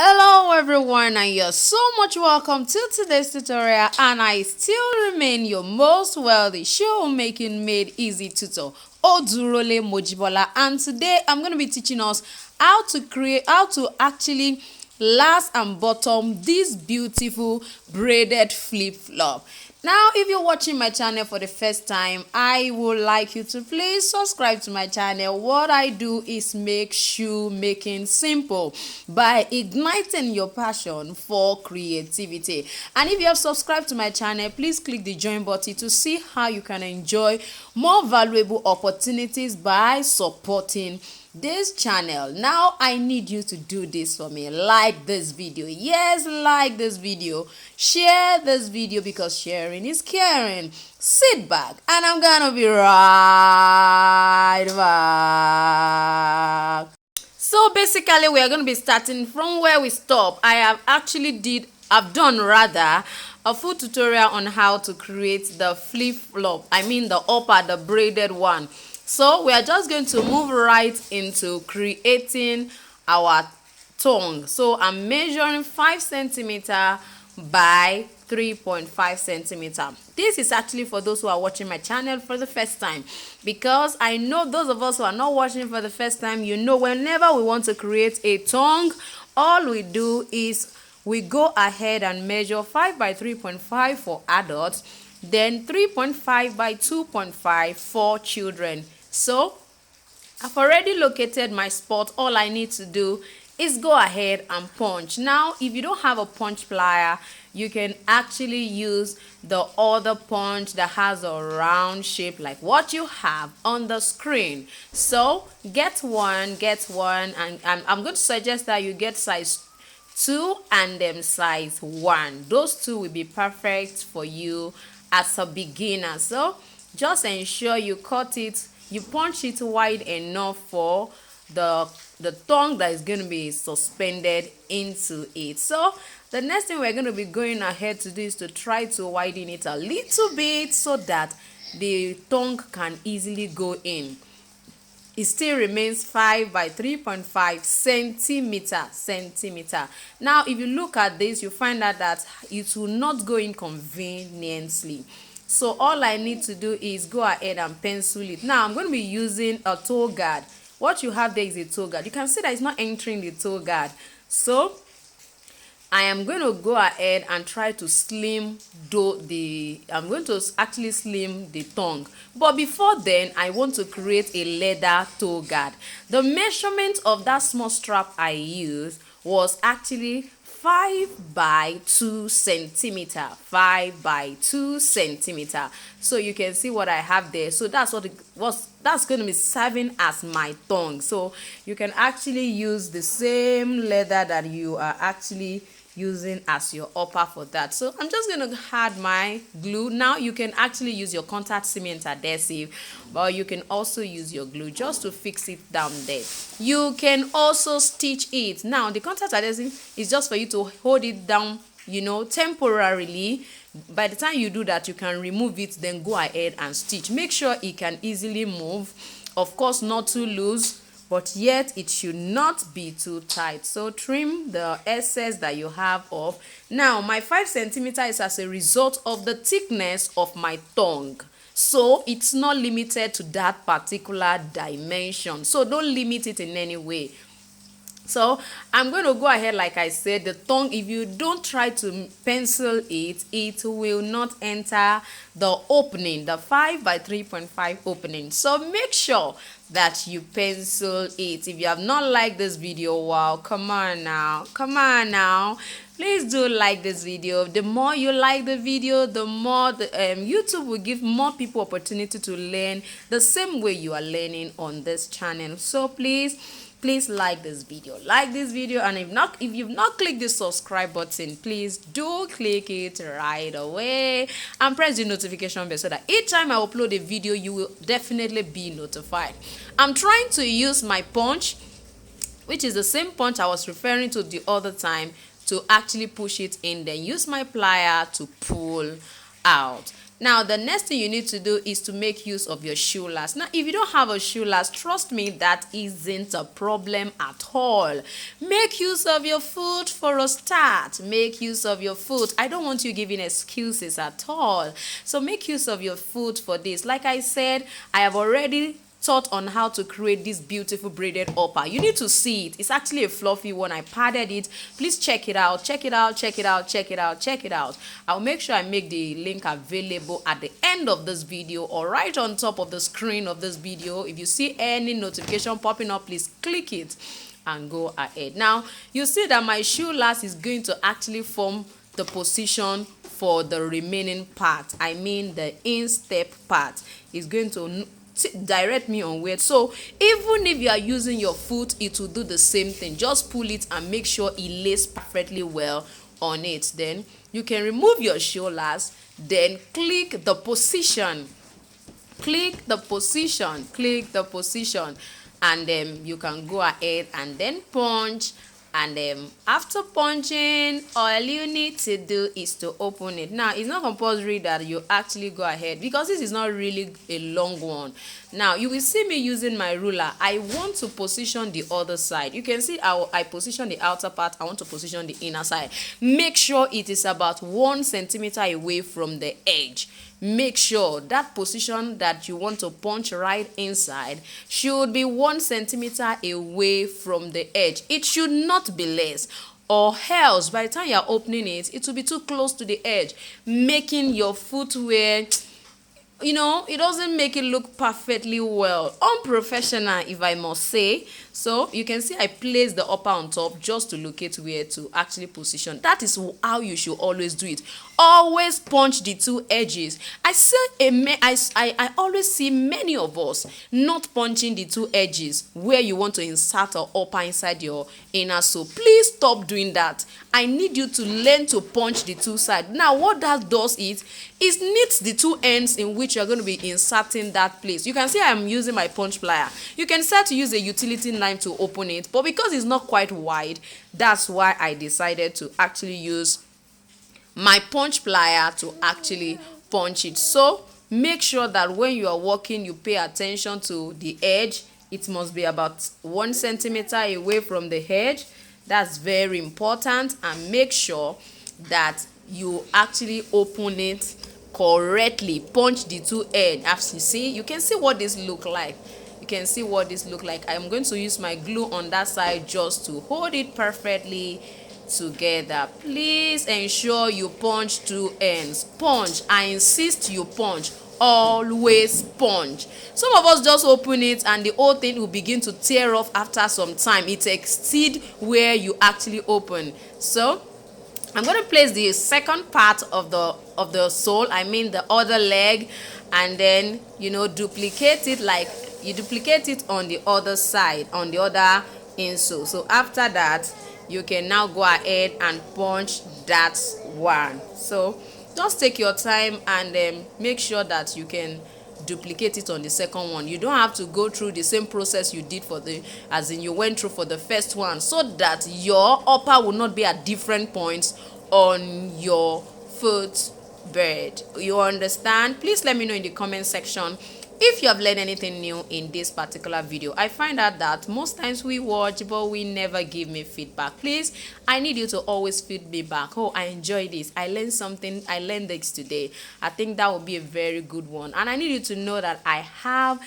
Hello everyone, and you're so much welcome to today's tutorial, and I still remain your most wealthy shoemaking made easy tutor, Odurole Mojibola, and today I'm going to be teaching us how to actually last and bottom this beautiful braided flip-flop. Now, if you're watching my channel for the first time, I would like you to please subscribe to my channel. What I do is make shoemaking simple by igniting your passion for creativity. And if you have subscribed to my channel, please click the join button to see how you can enjoy more valuable opportunities by supporting this channel. Now I need you to do this for me. Like this video. Yes, like this video. Share this video because sharing is caring. Sit back and I'm gonna be right back. So basically we are going to be starting from where we stop. I've done a full tutorial on how to create the flip flop, the upper, the braided one. So we are just going to move right into creating our tongue. So I'm measuring 5 centimeter by 3.5 centimeter. This is actually for those who are watching my channel for the first time, because I know those of us who are not watching for the first time, whenever we want to create a tongue, all we do is we go ahead and measure 5 by 3.5 for adults, then 3.5 by 2.5 for children. So I've already located my spot. All I need to do is go ahead and punch. Now, if you don't have a punch plier, you can actually use the other punch that has a round shape like what you have on the screen. So get one, and I'm going to suggest that you get size 2 and then size 1. Those two will be perfect for you as a beginner. So just ensure you punch it wide enough for the tongue that is going to be suspended into it. So the next thing we're going to be going ahead to do is to try to widen it a little bit so that the tongue can easily go in. It still remains 5 by 3.5 centimeter. Now if you look at this, you find out that it will not go in conveniently. So all I need to do is go ahead and pencil it. Now I'm going to be using a toe guard. What you have there is a toe guard. You can see that it's not entering the toe guard. So I am going to go ahead and try to slim the tongue. But before then, I want to create a leather toe guard. The measurement of that small strap I used was actually 5 by 2 centimeter. 5 by 2 centimeter. So you can see what I have there. So that's that's going to be serving as my tongue. So you can actually use the same leather that you are actually using as your upper for that. So I'm just going to add my glue. Now you can actually use your contact cement adhesive, but you can also use your glue just to fix it down there. You can also stitch it. Now the contact adhesive is just for you to hold it down, temporarily. By the time you do that, you can remove it, then go ahead and stitch. Make sure it can easily move, of course not too loose, but yet it should not be too tight. So trim the excess that you have off. Now my 5 centimeter is as a result of the thickness of my tongue, so it's not limited to that particular dimension, so don't limit it in any way. So I'm going to go ahead, like I said, the tongue, if you don't try to pencil it, it will not enter the opening, the 5 by 3.5 opening. So make sure that you pencil it. If you have not liked this video, wow, come on now, please do like this video. The more you like the video, the more YouTube will give more people opportunity to learn the same way you are learning on this channel. So please like this video, and if you've not clicked the subscribe button, please do click it right away and press the notification bell so that each time I upload a video you will definitely be notified. I'm trying to use my punch, which is the same punch I was referring to the other time, to actually push it in, then use my plier to pull out. Now the next thing you need to do is to make use of your shoe last. Now if you don't have a shoe last, trust me, that isn't a problem at all. Make use of your foot for a start. Make use of your foot. I don't want you giving excuses at all. So make use of your foot for this. Like I said, I have already taught on how to create this beautiful braided upper. You need to see it. It's actually a fluffy one. I padded it. Please check it out. Check it out. Check it out. Check it out. Check it out. I'll make sure I make the link available at the end of this video or right on top of the screen of this video. If you see any notification popping up, please click it and go ahead. Now you see that my shoe last is going to actually form the position for the remaining part. I mean the instep part is going to direct me on where. So even if you are using your foot, it will do the same thing. Just pull it and make sure it lays perfectly well on it. Then you can remove your shoe last, then click the position, click the position, click the position, and then you can go ahead and then punch. And after punching, all you need to do is to open it. Now it's not compulsory that you actually go ahead, because this is not really a long one. Now you will see me using my ruler. I want to position the other side. You can see how I position the outer part. I want to position the inner side. Make sure it is about 1 centimeter away from the edge. Make sure that position that you want to punch right inside should be 1 centimeter away from the edge. It should not be less, or else by the time you're opening it, it will be too close to the edge, making your footwear, you know, it doesn't make it look perfectly well. Unprofessional, if I must say. So you can see I placed the upper on top just to locate where to actually position. That is how you should always do it. Always punch the 2 edges. I always see many of us not punching the 2 edges where you want to insert an upper inside your inner. So please stop doing that. I need you to learn to punch the 2 sides. Now what that does is knits the 2 ends in which you're going to be inserting that place. You can see I'm using my punch plier. You can start to use a utility knife to open it, but because it's not quite wide, that's why I decided to actually use my punch plier to actually punch it. So make sure that when you are working, you pay attention to the edge. It must be about 1 centimeter away from the edge. That's very important. And make sure that you actually open it correctly. Punch the 2 ends. As you see, you can see what this look like. You can see what this look like. I'm going to use my glue on that side just to hold it perfectly together. Please ensure you punch 2 ends. Punch. I insist you punch. Always punch. Some of us just open it and the whole thing will begin to tear off after some time. It exceeds where you actually open. So I'm going to place the second part of the sole, I mean the other leg, and then, you know, duplicate it like you duplicate it on the other side, on the other insole. So after that, you can now go ahead and punch that one. So just take your time and make sure that you can duplicate it on the second one. You don't have to go through the same process you did for the, as in you went through for the first one, so that your upper will not be at different points on your foot bed. You understand? Please let me know in the comment section if you have learned anything new in this particular video. I find out that most times we watch but we never give me feedback. Please, I need you to always feed me back. Oh, I enjoyed this, I learned something, I learned this today. I think that would be a very good one. And I need you to know that I have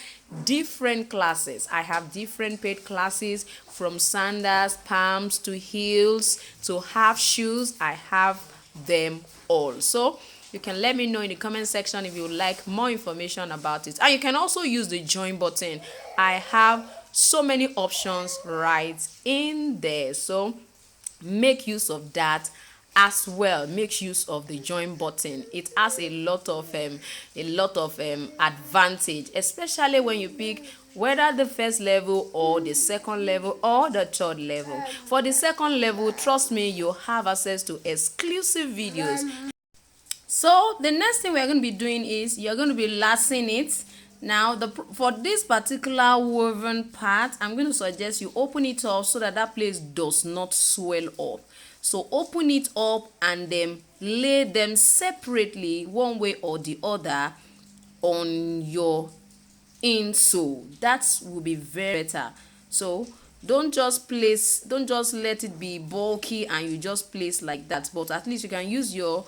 different classes. I have different paid classes, from sandals, palms to heels to half shoes. I have them all. So you can let me know in the comment section if you would like more information about it. And you can also use the join button. I have so many options right in there. So make use of that as well. Make use of the join button. It has a lot of advantage, especially when you pick whether the first level or the second level or the third level. For the second level, trust me, you have access to exclusive videos. So the next thing we're going to be doing is you're going to be lacing it. Now for this particular woven part, I'm going to suggest you open it up so that that place does not swell up. So open it up and then lay them separately one way or the other on your insole. That will be very better. So don't just let it be bulky and you just place like that, but at least you can use your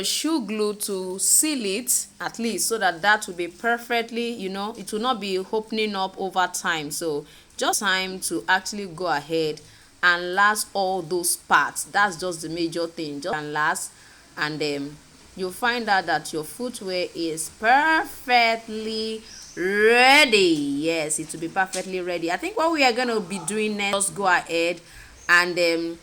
shoe glue to seal it, at least, so that will be perfectly, it will not be opening up over time. So just time to actually go ahead and last all those parts. That's just the major thing. Just and last, and then you'll find out that your footwear is perfectly ready. Yes, it will be perfectly ready. I think what we are going to be doing next, just go ahead and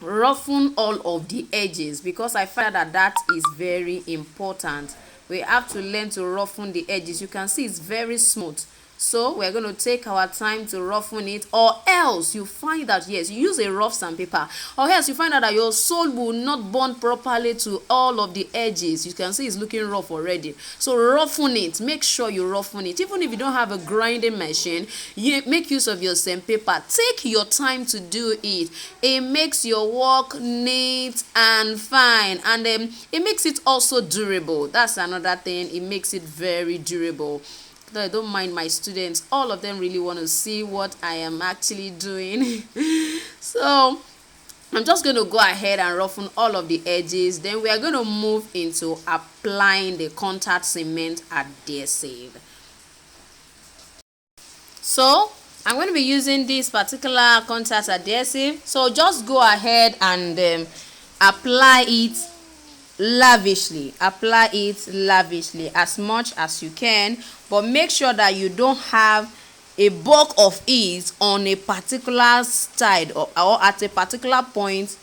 roughen all of the edges, because I find that is very important. We have to learn to roughen the edges. You can see it's very smooth, so we're going to take our time to roughen it, or else you find that, yes, you use a rough sandpaper, or else you find out that your sole will not bond properly to all of the edges. You can see it's looking rough already. So roughen it. Make sure you roughen it. Even if you don't have a grinding machine, you make use of your sandpaper. Take your time to do it. It makes your work neat and fine, and it makes it also durable. That's another thing. It makes it very durable. I don't mind my students, all of them really want to see what I am actually doing. So I'm just going to go ahead and roughen all of the edges. Then we are going to move into applying the contact cement adhesive. So I'm going to be using this particular contact adhesive. So just go ahead and apply it lavishly. Apply it lavishly as much as you can, but make sure that you don't have a bulk of it on a particular side or at a particular point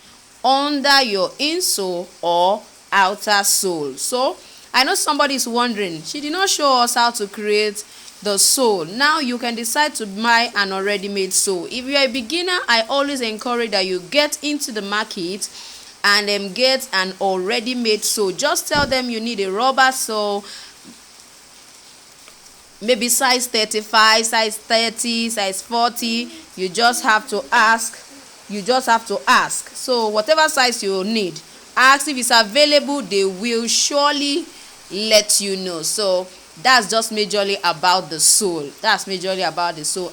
under your insole or outer sole. So I know somebody is wondering, she did not show us how to create the sole. Now you can decide to buy an already made sole. If you are a beginner, I always encourage that you get into the market and get an already made sole. Just tell them you need a rubber sole, maybe size 35, size 30, size 40. You just have to ask. So whatever size you need, ask. If it's available, they will surely let you know. So that's just majorly about the sole.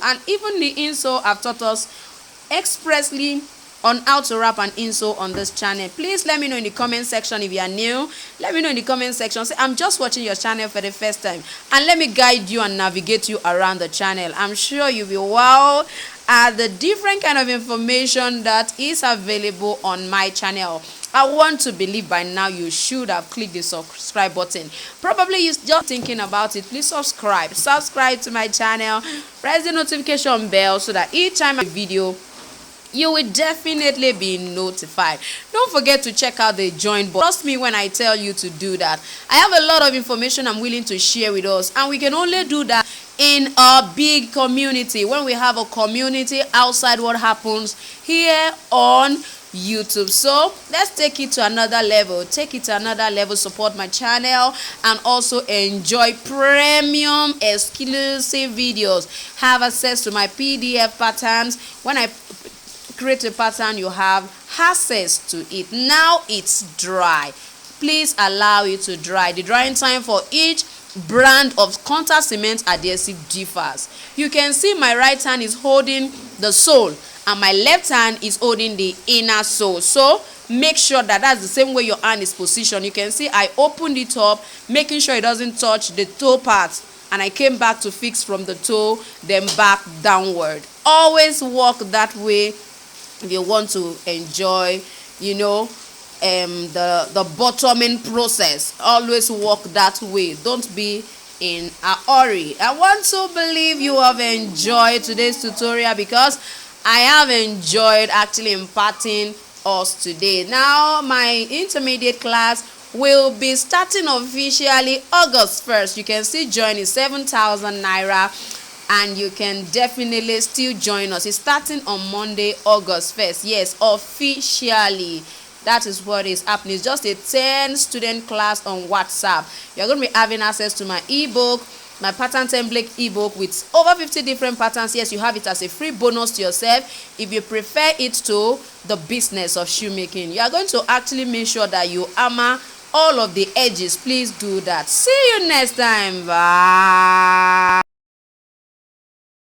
And even the insole, I've taught us expressly on how to wrap an insole on this channel. Please let me know in the comment section if you are new. Let me know in the comment section. Say, I'm just watching your channel for the first time, and let me guide you and navigate you around the channel. I'm sure you'll be wow at the different kind of information that is available on my channel. I want to believe by now you should have clicked the subscribe button. Probably you're just thinking about it. Please subscribe to my channel. Press the notification bell so that each time I video, you will definitely be notified. Don't forget to check out the join button. Trust me when I tell you to do that. I have a lot of information I'm willing to share with us, and we can only do that in a big community, when we have a community outside what happens here on YouTube. So let's take it to another level. Support my channel and also enjoy premium exclusive videos. Have access to my PDF patterns. When I create a pattern, you have access to it. Now it's dry. Please allow it to dry. The drying time for each brand of contact cement adhesive differs. You can see my right hand is holding the sole and my left hand is holding the inner sole. So make sure that that's the same way your hand is positioned. You can see I opened it up, making sure it doesn't touch the toe part, and I came back to fix from the toe, then back downward. Always walk that way if you want to enjoy, the bottoming process. Always walk that way. Don't be in a hurry. I want to believe you have enjoyed today's tutorial, because I have enjoyed actually imparting us today. Now my intermediate class will be starting officially August 1st. You can still join. It's 7,000 naira, and you can definitely still join us. It's starting on Monday, August 1st. Yes, officially. That is what is happening. It's just a 10 student class on WhatsApp. You're going to be having access to my ebook, my pattern template ebook with over 50 different patterns. Yes, you have it as a free bonus to yourself if you prefer it to the business of shoemaking. You are going to actually make sure that you hammer all of the edges. Please do that. See you next time. Bye.